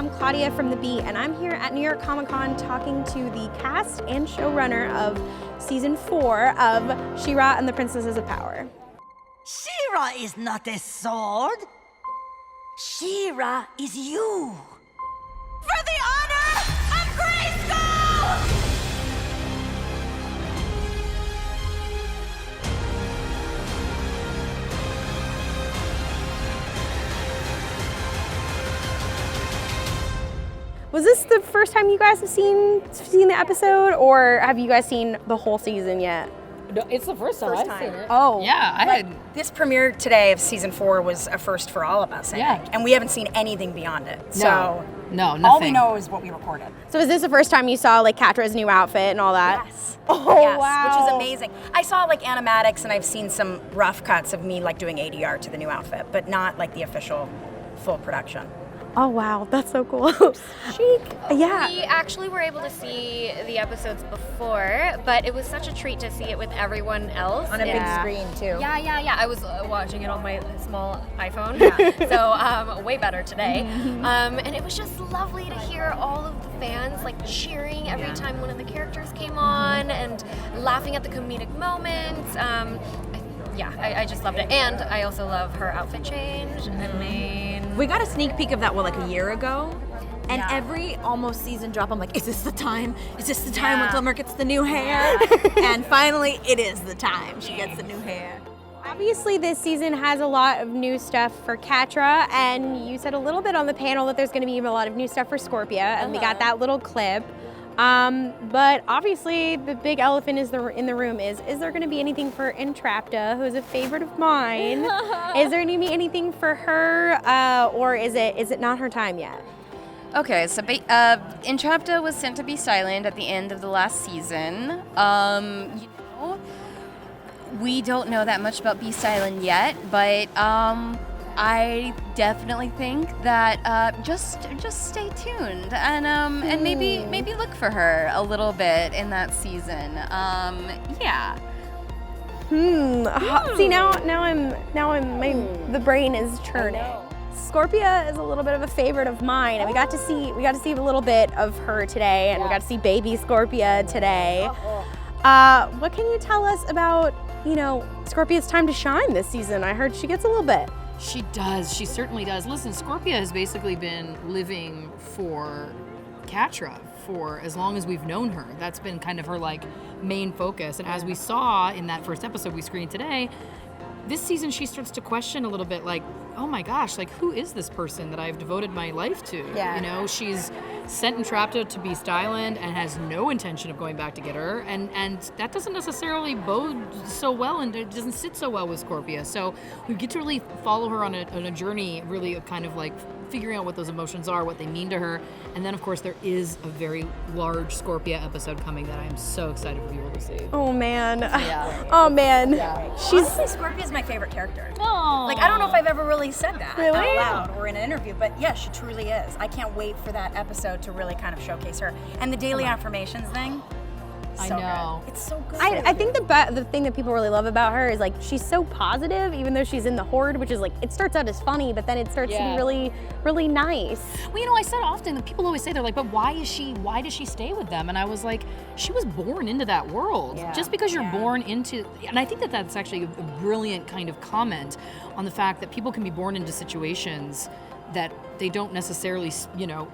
I'm Klaudia from The Beat, and I'm here at New York Comic Con talking to the cast and showrunner of Season 4 of She-Ra and the Princesses of Power. She-Ra is not a sword. She-Ra is you. For the honor of Grayskull! Was this the first time you guys have seen the episode, or have you guys seen the whole season yet? No, it's the first time I've seen it. Oh. Yeah, I had. This premiere today of Season 4 was a first for all of us, I think. And we haven't seen anything beyond it. So No, nothing. all we know is what we recorded. So is this the first time you saw like Catra's new outfit and all that? Yes. Oh, yes, wow. Which was amazing. I saw like animatics and I've seen some rough cuts of me like doing ADR to the new outfit, but not like the official full production. Oh wow, that's so cool. Chic. Yeah. We actually were able to see the episodes before, but it was such a treat to see it with everyone else. On a big screen too. Yeah. I was watching it on my small iPhone, so way better today. And it was just lovely to hear all of the fans like cheering every time one of the characters came on and laughing at the comedic moments. I just loved it. And I also love her outfit change. I mean, we got a sneak peek of that, like a year ago? And every almost season drop, I'm like, is this the time? Is this the time when Glimmer gets the new hair? And finally, it is the time she gets the new hair. Obviously, this season has a lot of new stuff for Catra, and you said a little bit on the panel that there's going to be a lot of new stuff for Scorpia, and we got that little clip. But obviously, the big elephant in the room is there going to be anything for Entrapta, who is a favorite of mine? Is there going to be anything for her, or is it not her time yet? Okay, so Entrapta was sent to be silent at the end of the last season. We don't know that much about Be Silent yet, but I definitely think that just stay tuned and maybe look for her a little bit in that season. See the brain is churning. Scorpia is a little bit of a favorite of mine, and we got to see a little bit of her today, and we got to see baby Scorpia today. What can you tell us about Scorpia's time to shine this season? I heard she gets a little bit. She does. She certainly does. Listen, Scorpia has basically been living for Catra for as long as we've known her. That's been kind of her like main focus. And as we saw in that first episode we screened today, this season she starts to question a little bit like, oh my gosh, like who is this person that I've devoted my life to? Yeah. She's sent Entrapta to Beast Island and has no intention of going back to get her, and that doesn't necessarily bode so well, and it doesn't sit so well with Scorpia. So we get to really follow her on a journey, really of kind of like figuring out what those emotions are, what they mean to her. And then of course there is a very large Scorpia episode coming that I'm so excited for people to see. Oh man. Yeah. Oh man. Yeah. Honestly, Scorpia's my favorite character. Oh. Like, I don't know if I've ever really said that Really? out loud or in an interview, but yeah, she truly is. I can't wait for that episode to really kind of showcase her. And the daily affirmations thing, so I know. good. It's so good. I think the thing that people really love about her is like she's so positive, even though she's in the Horde, which is like it starts out as funny, but then it starts to be really, really nice. Well, I said often that people always say they're like, but why does she stay with them? And I was like, she was born into that world. Yeah. Just because you're born into, and I think that that's actually a brilliant kind of comment on the fact that people can be born into situations that they don't necessarily,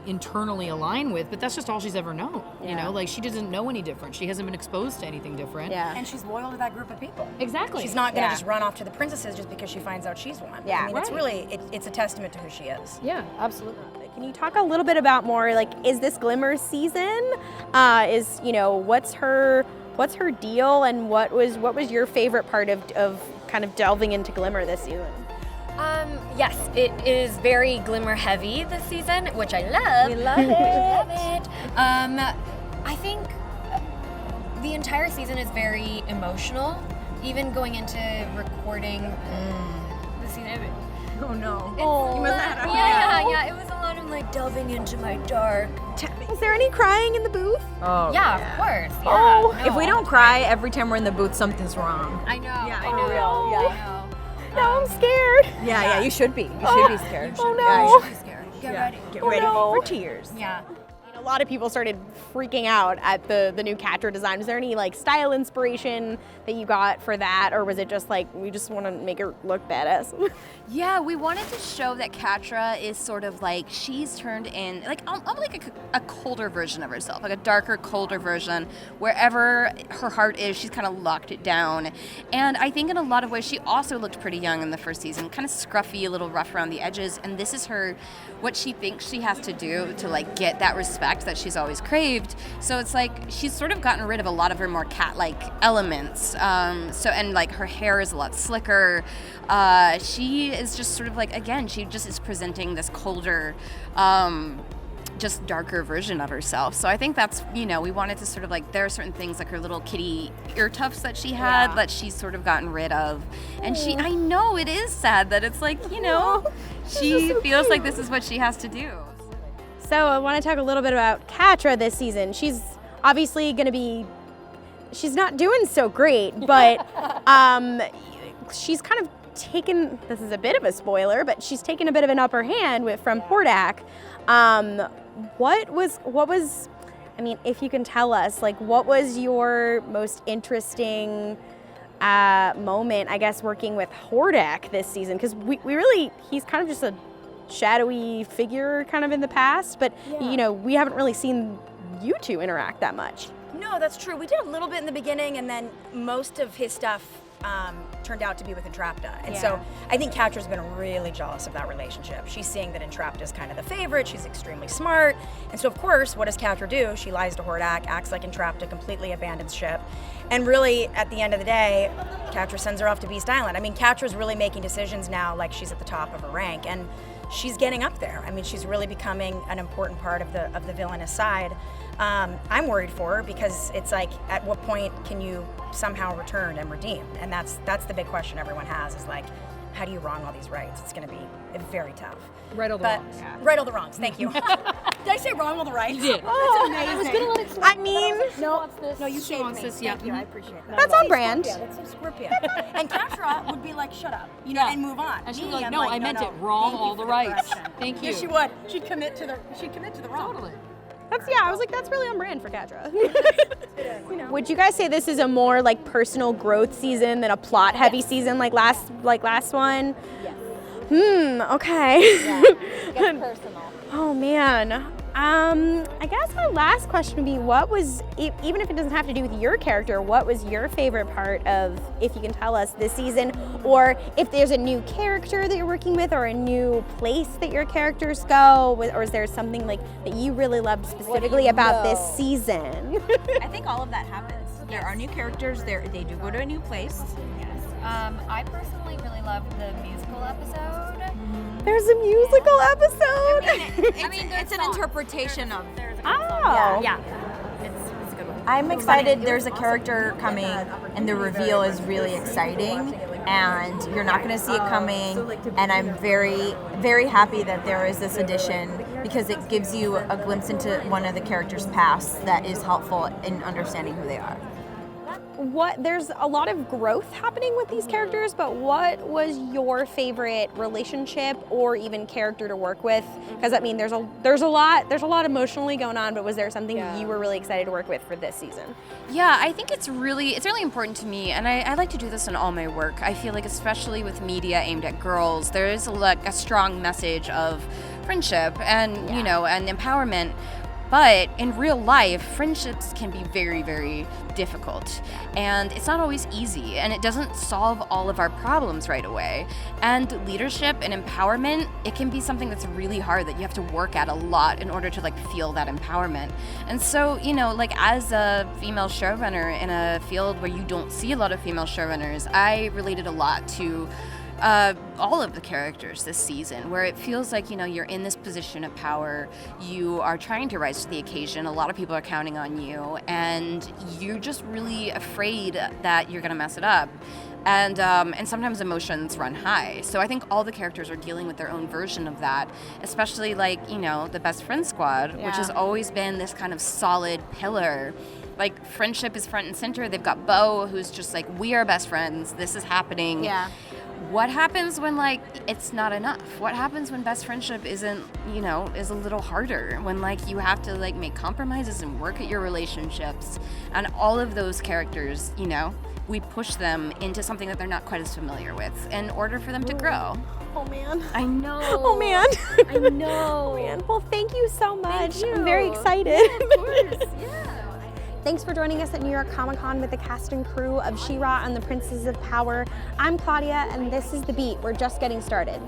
internally align with, but that's just all she's ever known. Like she doesn't know any different. She hasn't been exposed to anything different. Yeah. And she's loyal to that group of people. Exactly. She's not going to just run off to the princesses just because she finds out she's one. Yeah. I mean, it's really, it's a testament to who she is. Yeah, absolutely. Can you talk a little bit about more like is this Glimmer season? What's her deal, and what was your favorite part of kind of delving into Glimmer this season? Yes, it is very Glimmer heavy this season, which I love. We love it. I think the entire season is very emotional. Even going into recording the season. Oh no. Yeah. It was a lot of like delving into my dark. Was there any crying in the booth? Oh, Yeah, of course. Yeah, Oh. If we don't cry every time we're in the booth, something's wrong. I know. Yeah, I for know. real, I yeah. know. Now I'm scared. Yeah, you should be. You should be scared. Oh Yeah, you no. should be scared. Get ready. Get ready no. for tears. Yeah. A lot of people started freaking out at the new Catra design. Was there any like style inspiration that you got for that, or was it just like we just want to make her look badass? Yeah, we wanted to show that Catra is sort of like she's turned in like almost like a colder version of herself, like a darker, colder version. Wherever her heart is, she's kind of locked it down. And I think in a lot of ways, she also looked pretty young in the first season, kind of scruffy, a little rough around the edges. And this is what she thinks she has to do to like get that respect that she's always craved. So it's like she's sort of gotten rid of a lot of her more cat-like elements. And like her hair is a lot slicker. She is just sort of like, again, she just is presenting this colder, just darker version of herself. So I think that's, we wanted to sort of like, there are certain things like her little kitty ear tufts that she had that she's sort of gotten rid of. And I know it is sad that it's like, she feels like this is what she has to do. So I want to talk a little bit about Catra this season. She's obviously going to be, she's not doing so great, but she's kind of taken, this is a bit of a spoiler, but she's taken a bit of an upper hand from Hordak. What was, I mean, if you can tell us, like, what was your most interesting moment, I guess, working with Hordak this season? Because we really, he's kind of just a shadowy figure kind of in the past, but we haven't really seen you two interact that much. No, that's true. We did a little bit in the beginning, and then most of his stuff turned out to be with Entrapta. And so I think Catra's been really jealous of that relationship. She's seeing that Entrapta is kind of the favorite. She's extremely smart. And so, of course, what does Catra do? She lies to Hordak, acts like Entrapta, completely abandons ship. And really, at the end of the day, Catra sends her off to Beast Island. I mean, Catra's really making decisions now like she's at the top of her rank. And she's getting up there. I mean, she's really becoming an important part of the villainous side. I'm worried for her because it's like, at what point can you somehow return and redeem? And that's the big question everyone has, is like, how do you wrong all these rights? It's going to be very tough. Right all the wrongs. Right all the wrongs. Thank you. Did I say wrong all the rights? You did. Oh, that's amazing. I was gonna let it slip. I mean, No, you She saved wants me. this, yeah. Thank you. I appreciate that. That's on brand. Scorpia. That's so Scorpia. And Catra would be like, shut up, and move on. And she'd be Me, like, I'm no, I meant it wrong, Thank you all the for rights. correction. Thank you. Yes, she would. She'd commit to the wrong. Totally. I was like, that's really on brand for Catra. Would you guys say this is a more like personal growth season than a plot heavy season like last one? Yes. Okay. Yeah, it gets personal. Oh man. I guess my last question would be, what was, even if it doesn't have to do with your character, what was your favorite part of, if you can tell us, this season? Or if there's a new character that you're working with, or a new place that your characters go, or is there something like that you really loved specifically about this season? I think all of that happens. There are new characters. They do go to a new place. I personally really loved the musical episode. There's a musical episode. It's an interpretation of. Oh. Yeah. It's a good one. I'm excited. There's a character coming, and the reveal is really exciting. And you're not going to see it coming. And I'm very, very happy that there is this addition, because it gives you a glimpse into one of the characters' past that is helpful in understanding who they are. There's a lot of growth happening with these characters, but what was your favorite relationship or even character to work with? Because I mean, there's a lot emotionally going on, but was there something you were really excited to work with for this season? Yeah, I think it's really important to me, and I like to do this in all my work. I feel like, especially with media aimed at girls, there is a strong message of friendship and and empowerment. But in real life, friendships can be very, very difficult. And it's not always easy, and it doesn't solve all of our problems right away. And leadership and empowerment, it can be something that's really hard, that you have to work at a lot in order to feel that empowerment. And so, as a female showrunner in a field where you don't see a lot of female showrunners, I related a lot to all of the characters this season, where it feels like, you're in this position of power, you are trying to rise to the occasion, a lot of people are counting on you, and you're just really afraid that you're gonna mess it up. And sometimes emotions run high. So I think all the characters are dealing with their own version of that, especially the best friend squad, which has always been this kind of solid pillar like friendship is front and center. They've got Bo, who's just like, we are best friends. This is happening. Yeah. What happens when like it's not enough? What happens when best friendship isn't, you know, is a little harder? When like you have to like make compromises and work at your relationships, and all of those characters, you know, we push them into something that they're not quite as familiar with in order for them to grow. Oh man. I know. Oh man. I know. Oh man. Well, thank you so much. Thank you. I'm very excited. Yeah, of course. Yeah. Thanks for joining us at New York Comic Con with the cast and crew of She-Ra and the Princesses of Power. I'm Claudia, and this is The Beat. We're just getting started.